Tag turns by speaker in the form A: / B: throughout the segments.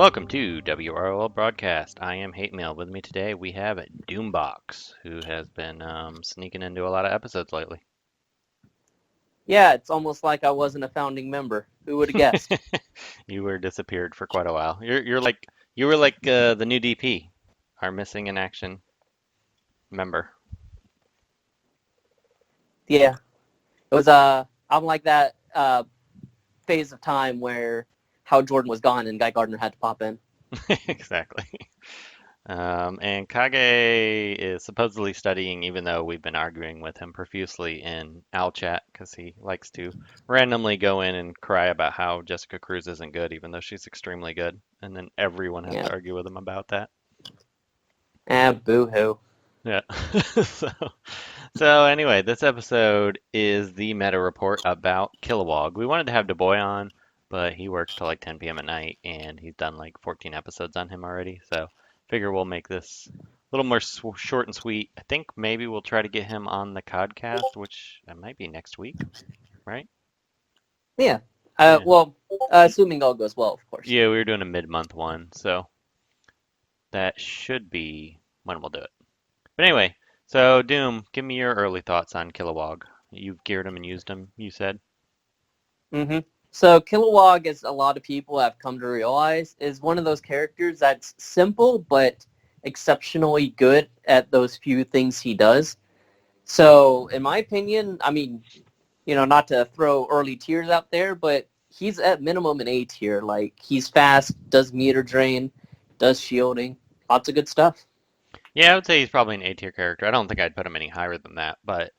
A: Welcome to WROL Broadcast. I am Hate Mail. With me today we have Doombox, who has been sneaking into a lot of episodes lately.
B: Yeah, it's almost like I wasn't a founding member. Who would have guessed?
A: You were disappeared for quite a while. You were like the new DP, our missing in action member.
B: Yeah, it was I'm like that phase of time where Hal Jordan was gone and Guy Gardner had to pop in.
A: Exactly. And Kage is supposedly studying, even though we've been arguing with him profusely in Owl Chat because he likes to randomly go in and cry about how Jessica Cruz isn't good, even though she's extremely good. And then everyone has
B: Yeah,
A: to argue with him about that.
B: boo hoo.
A: Yeah. So, so anyway, this episode is the meta report about Kilowog. We wanted to have DuBois on, but he works till like 10 p.m. at night, and he's done like 14 episodes on him already. So figure we'll make this a little more short and sweet. I think maybe we'll try to get him on the podcast, which might be next week, right?
B: Yeah.
A: Yeah.
B: Well, assuming all goes well, of course.
A: Yeah, we were doing a mid-month one, so that should be when we'll do it. But anyway, so Doom, give me your early thoughts on Kilowog. You've geared him and used him, you said.
B: Mm-hmm. So Kilowog, as a lot of people have come to realize, is one of those characters that's simple but exceptionally good at those few things he does. So, in my opinion, I mean, not to throw early tiers out there, but he's at minimum an A tier. Like, he's fast, does meter drain, does shielding, lots of good stuff.
A: Yeah, I would say he's probably an A tier character. I don't think I'd put him any higher than that, but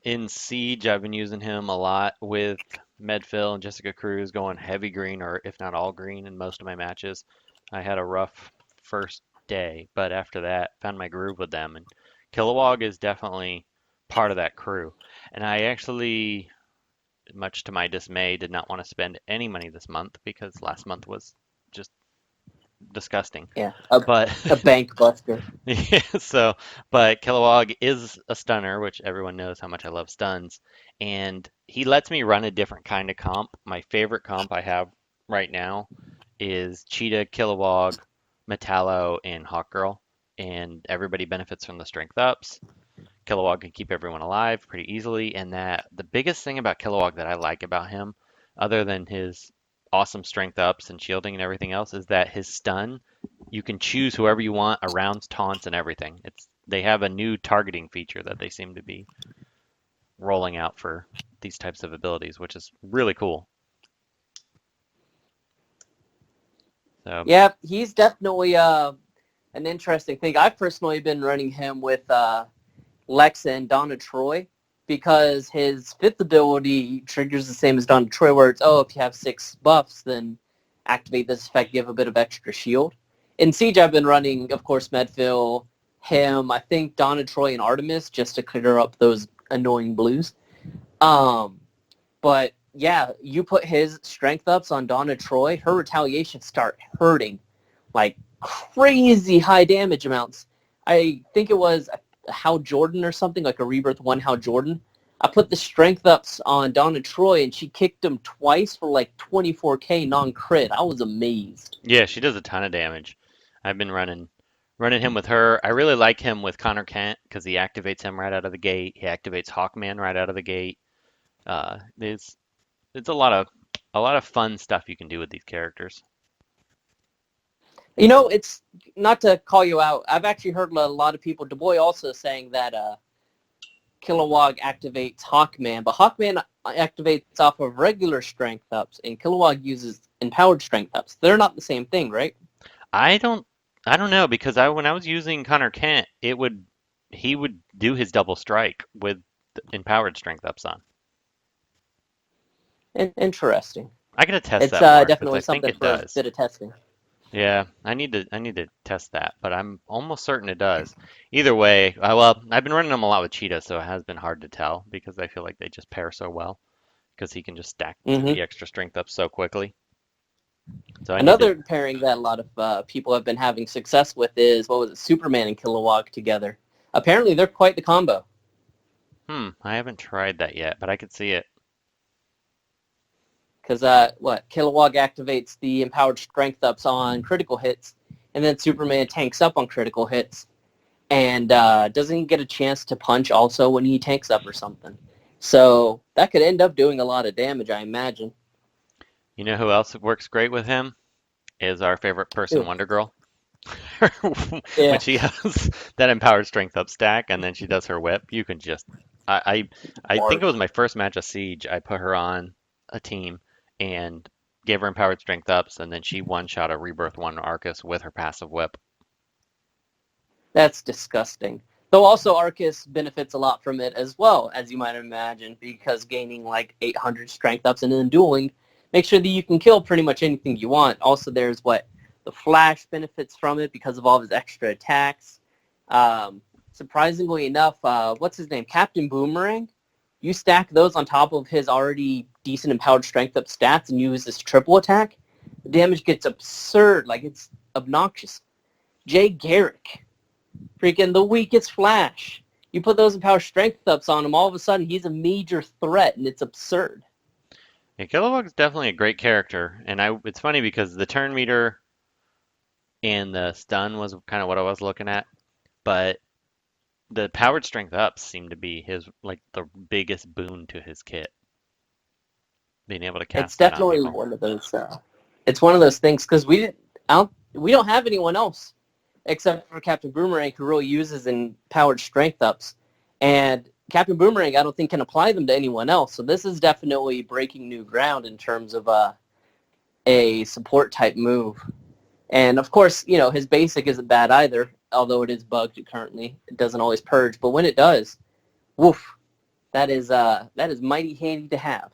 A: in Siege, I've been using him a lot with Medfill and Jessica Cruz going heavy green or if not all green in most of my matches. I had a rough first day, but after that, found my groove with them. And Kilowog is definitely part of that crew. And I actually, much to my dismay, did not want to spend any money this month because last month was just disgusting.
B: Yeah, a,
A: But
B: a bank buster.
A: yeah, so, but Kilowog is a stunner, which everyone knows how much I love stuns, and he lets me run a different kind of comp. My favorite comp I have right now is Cheetah, Kilowog, Metallo, and Hawkgirl, and everybody benefits from the strength ups. Kilowog can keep everyone alive pretty easily, and that the biggest thing about Kilowog that I like about him, other than his awesome strength ups and shielding and everything else, is that his stun, you can choose whoever you want around taunts and everything. They have a new targeting feature that they seem to be rolling out for these types of abilities, which is really cool. So
B: Yeah, he's definitely an interesting thing. I've personally been running him with Lexa and Donna Troy because his fifth ability triggers the same as Donna Troy, where it's, if you have 6 buffs, then activate this effect, give a bit of extra shield. In Siege, I've been running, of course, Medfill, him, I think Donna Troy and Artemis, just to clear up those annoying blues. Um, but yeah, you put his strength ups on Donna Troy, her retaliations start hurting like crazy high damage amounts. I think it was Hal Jordan or something, like a Rebirth 1 Hal Jordan. I put the strength ups on Donna Troy and she kicked him twice for like 24k non-crit. I was amazed.
A: yeah, she does a ton of damage. I've been running him with her. I really like him with Connor Kent because he activates him right out of the gate. He activates Hawkman right out of the gate. It's a lot of fun stuff you can do with these characters.
B: It's not to call you out. I've actually heard a lot of people, DuBois also saying that Kilowog activates Hawkman, but Hawkman activates off of regular strength ups, and Kilowog uses empowered strength ups. They're not the same thing, right?
A: I don't I don't know because when I was using Connor Kent, he would do his double strike with empowered strength ups on.
B: Interesting.
A: I gotta test
B: It's
A: that more because
B: definitely
A: I think
B: something
A: it
B: for a
A: does.
B: bit of testing.
A: Yeah, I need to test that, but I'm almost certain it does. Either way, well, I've been running them a lot with Cheetah, so it has been hard to tell because I feel like they just pair so well because he can just stack
B: Hmm.
A: the extra strength up so quickly. So I need to.
B: Another pairing that a lot of people have been having success with is, what was it, Superman and Kilowog together. Apparently, they're quite the combo.
A: I haven't tried that yet, but I could see it.
B: Because Kilowog activates the empowered strength ups on critical hits, and then Superman tanks up on critical hits, and doesn't get a chance to punch also when he tanks up or something. So that could end up doing a lot of damage, I imagine.
A: You know who else works great with him? Is our favorite person,
B: Ew.
A: Wonder Girl. When
B: Yeah,
A: she has that empowered strength up stack and then she does her whip, you can just I think it
B: Mark.
A: was my first match of Siege. I put her on a team and gave her empowered strength ups, and then she one shot a Rebirth One Arcus with her passive whip.
B: That's disgusting. Though also Arcus benefits a lot from it as well, as you might imagine, because gaining like 800 strength ups and then dueling makes sure that you can kill pretty much anything you want. Also, there's the Flash benefits from it because of all of his extra attacks. Surprisingly enough, what's his name? Captain Boomerang. You stack those on top of his already decent empowered strength up stats and use this triple attack, the damage gets absurd, like it's obnoxious. Jay Garrick, freaking the weakest Flash. You put those empowered strength ups on him, all of a sudden he's a major threat, and it's absurd.
A: Yeah, Kilowog's definitely a great character, and it's funny because the turn meter and the stun was kind of what I was looking at, but the powered strength ups seem to be his like the biggest boon to his kit, being able to
B: It's
A: cast that on
B: definitely
A: people.
B: one of those. It's one of those things because we don't have anyone else except for Captain Boomerang who really uses empowered strength ups, and Captain Boomerang I don't think can apply them to anyone else. So this is definitely breaking new ground in terms of a support type move. And of course, his basic isn't bad either, although it is bugged currently. It doesn't always purge, but when it does, woof, that is mighty handy to have.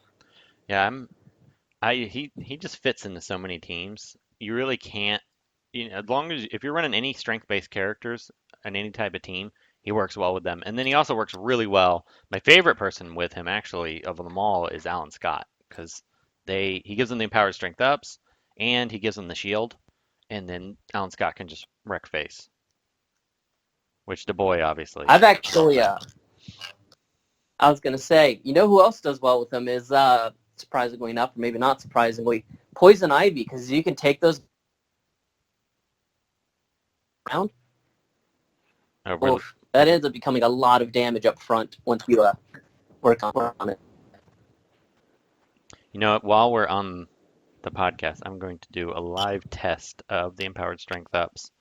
A: Yeah, he just fits into so many teams. You really can't, as long as if you're running any strength-based characters on any type of team, he works well with them. And then he also works really well. My favorite person with him, actually, of them all, is Alan Scott, because he gives them the empowered strength ups, and he gives them the shield, and then Alan Scott can just wreck face, which the boy obviously.
B: I've actually, I was gonna say, who else does well with them is surprisingly enough, or maybe not surprisingly, Poison Ivy, because you can take those around.
A: Really,
B: Oof, that ends up becoming a lot of damage up front once you work on it.
A: while we're on the podcast, I'm going to do a live test of the empowered strength ups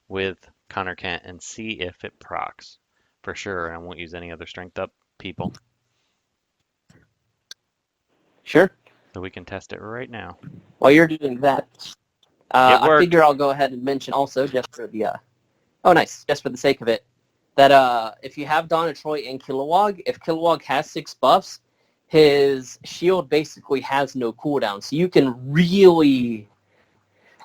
A: with Connor Kent and see if it procs for sure. And I won't use any other strength up people.
B: Sure.
A: So we can test it right now.
B: While you're doing that,
A: It
B: I
A: worked.
B: figure I'll go ahead and mention also just for the oh nice, just for the sake of it, that if you have Donna Troy and Kilowog, if Kilowog has 6 buffs, his shield basically has no cooldown, so you can really,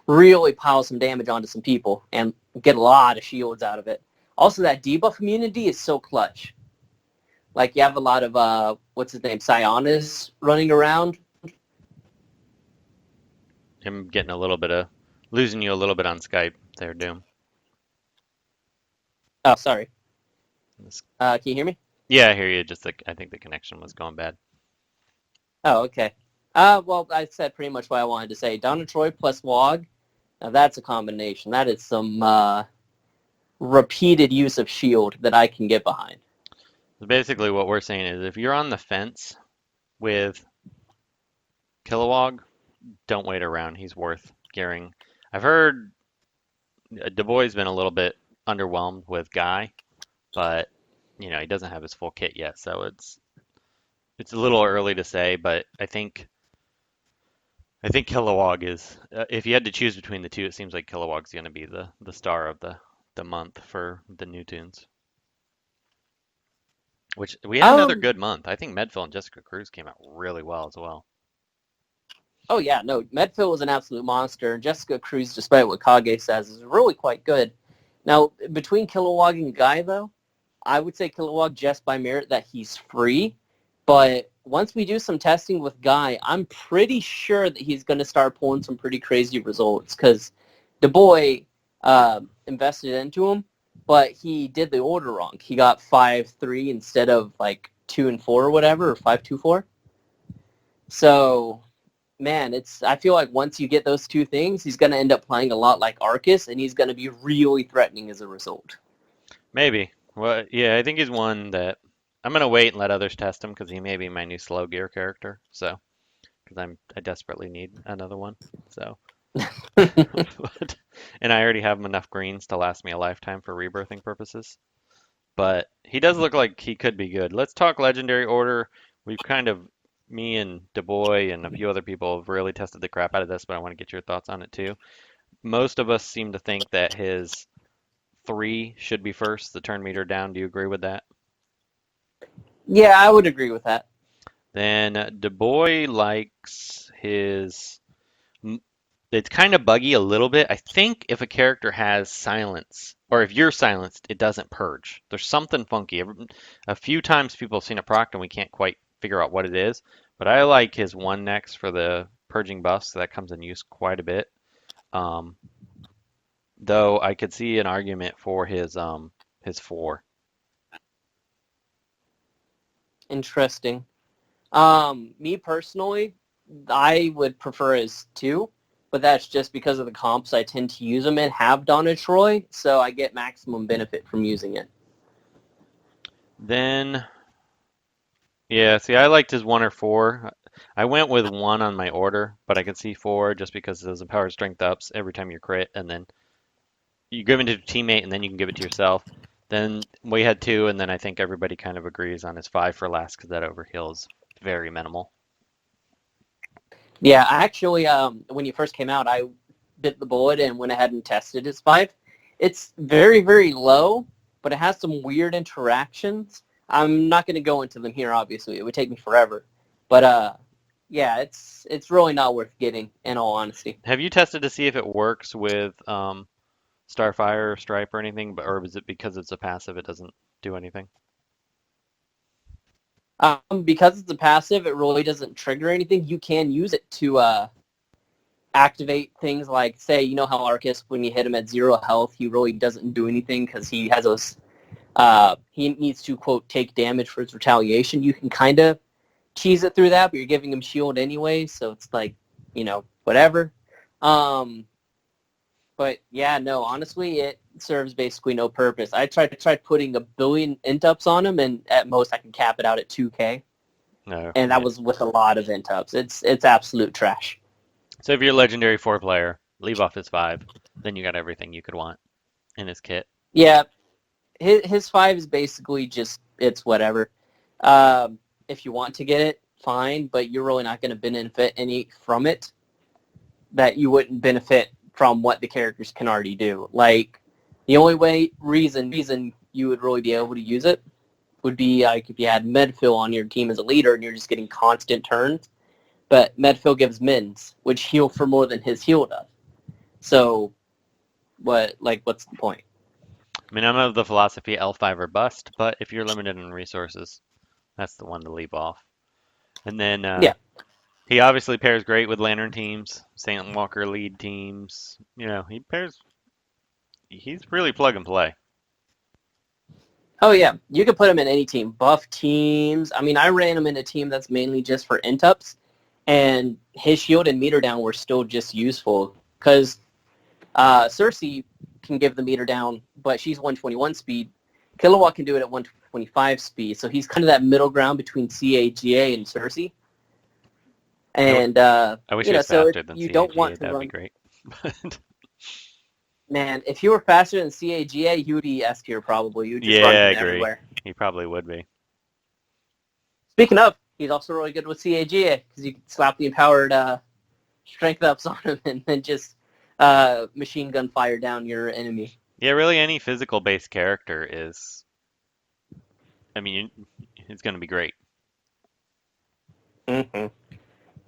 B: really pile some damage onto some people and get a lot of shields out of it. Also, that debuff immunity is so clutch. Like, you have a lot of, what's his name, Sionis running around.
A: I'm getting a little bit of losing you a little bit on Skype there, Doom.
B: Oh, sorry.
A: This-
B: Can you hear me?
A: Yeah, I hear you. Just like I think the connection was going bad.
B: Oh, okay. Well, I said pretty much what I wanted to say. Donna Troy plus Wog, now that's a combination. That is some repeated use of shield that I can get behind.
A: So basically, what we're saying is if you're on the fence with Kilowog, don't wait around. He's worth gearing. I've heard Du Bois been a little bit underwhelmed with Guy, but he doesn't have his full kit yet, so it's a little early to say. But I think Kilowog is. If you had to choose between the two, it seems like Kilowog's going to be the star of the month for the new tunes. Which we had another
B: Um.
A: good month. I think Medfill and Jessica Cruz came out really well as well.
B: Oh yeah, no. Medfill was an absolute monster. Jessica Cruz, despite what Kage says, is really quite good. Now, between Kilowog and Guy, though, I would say Kilowog just by merit that he's free. But once we do some testing with Guy, I'm pretty sure that he's going to start pulling some pretty crazy results because the boy invested into him, but he did the order wrong. He got 5-3 instead of like 2 and 4 or whatever, or 5-2-4. So man, I feel like once you get those two things, he's going to end up playing a lot like Arcus, and he's going to be really threatening as a result.
A: Maybe. Well, yeah, I think he's one that I'm gonna wait and let others test him because he may be my new slow gear character. So, because I desperately need another one. So, but, and I already have enough greens to last me a lifetime for rebirthing purposes. But he does look like he could be good. Let's talk legendary order. We've kind of me and DeBoy and a few other people have really tested the crap out of this, but I want to get your thoughts on it too. Most of us seem to think that his 3 should be first, the turn meter down. Do you agree with that?
B: Yeah, I would agree with that.
A: Then DeBoy likes his. It's kind of buggy a little bit. I think if a character has silence, or if you're silenced, it doesn't purge. There's something funky. A few times people have seen it procced and we can't quite figure out what it is. But I like his 1 next for the purging buffs, so that comes in use quite a bit. Um, though I could see an argument for his 4.
B: Interesting. Me personally, I would prefer his 2, but that's just because of the comps I tend to use them in have Donna Troy, so I get maximum benefit from using it.
A: Then yeah, see, I liked his 1 or 4. I went with 1 on my order, but I could see 4 just because those empowered strength ups every time you crit, and then you give it to a teammate, and then you can give it to yourself. Then we had 2, and then I think everybody kind of agrees on his 5 for last because that overheal is very minimal.
B: Yeah, actually, when you first came out, I bit the bullet and went ahead and tested his 5. It's very, very low, but it has some weird interactions. I'm not going to go into them here, obviously. It would take me forever. But, yeah, it's really not worth getting, in all honesty.
A: Have you tested to see if it works with Starfire or Stripe or anything, or is it because it's a passive it doesn't do anything?
B: Because it's a passive, it really doesn't trigger anything. You can use it to activate things like, say, you know how Arcus, when you hit him at 0 health, he really doesn't do anything because he has those, he needs to, quote, take damage for his retaliation. You can kind of cheese it through that, but you're giving him shield anyway, so it's like, whatever. But yeah, no, honestly, it serves basically no purpose. I tried putting 1 billion int-ups on him, and at most I can cap it out at 2K.
A: No.
B: And that was with a lot of int-ups. It's absolute trash.
A: So if you're a legendary 4 player, leave off his 5, then you got everything you could want in his kit.
B: Yeah, his 5 is basically just, it's whatever. If you want to get it, fine, but you're really not going to benefit any from it that you wouldn't benefit from what the characters can already do. Like, the only reason you would really be able to use it would be like if you had Medfill on your team as a leader and you're just getting constant turns. But Medfill gives mins, which heal for more than his heal does. So, what's the point?
A: I mean, I'm of the philosophy L5 or bust, but if you're limited in resources, that's the one to leave off. And then
B: Yeah.
A: he obviously pairs great with Lantern teams, Saint Walker lead teams. He's really plug and play.
B: Oh, yeah. You could put him in any team. Buff teams. I mean, I ran him in a team that's mainly just for int-ups, and his shield and meter down were still just useful because Cersei can give the meter down, but she's 121 speed. Kilowog can do it at 125 speed, so he's kind of that middle ground between CAGA and Cersei. And
A: I wish he was
B: so
A: faster than
B: you
A: CAGA.
B: don't want to
A: That'd be
B: run.
A: great.
B: Man, if you were faster than CAGA, you would be S tier probably. You would just
A: Yeah,
B: run
A: I
B: him
A: agree.
B: everywhere.
A: He probably would be.
B: Speaking of, he's also really good with CAGA because you can slap the empowered strength ups on him and then just machine gun fire down your enemy.
A: Yeah, really, any physical-based character is. I mean, it's going to be great.
B: Mm-hmm.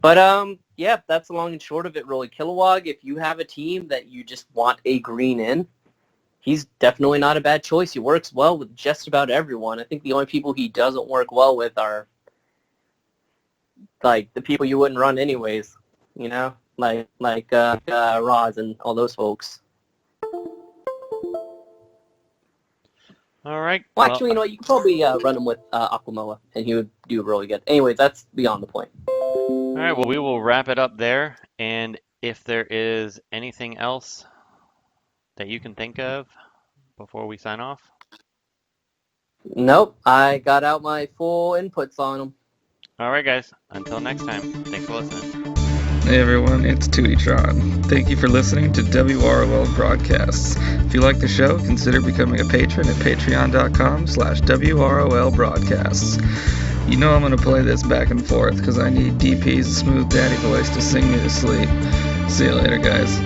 B: But yeah, that's the long and short of it. Really, Kilowog. If you have a team that you just want a green in, he's definitely not a bad choice. He works well with just about everyone. I think the only people he doesn't work well with are like the people you wouldn't run anyways. Like Roz and all those folks.
A: All right.
B: Well, actually, you could probably run him with Aquamoa, and he would do really good. Anyways, that's beyond the point.
A: All right, well, we will wrap it up there. And if there is anything else that you can think of before we sign off.
B: Nope, I got out my full inputs on them.
A: All right, guys. Until next time. Thanks for listening.
C: Hey everyone, it's Tootie Thank you for listening to WROL Broadcasts. If you like the show, consider becoming a patron at patreon.com/WROL Broadcasts. You know I'm going to play this back and forth because I need DP's smooth daddy voice to sing me to sleep. See you later, guys.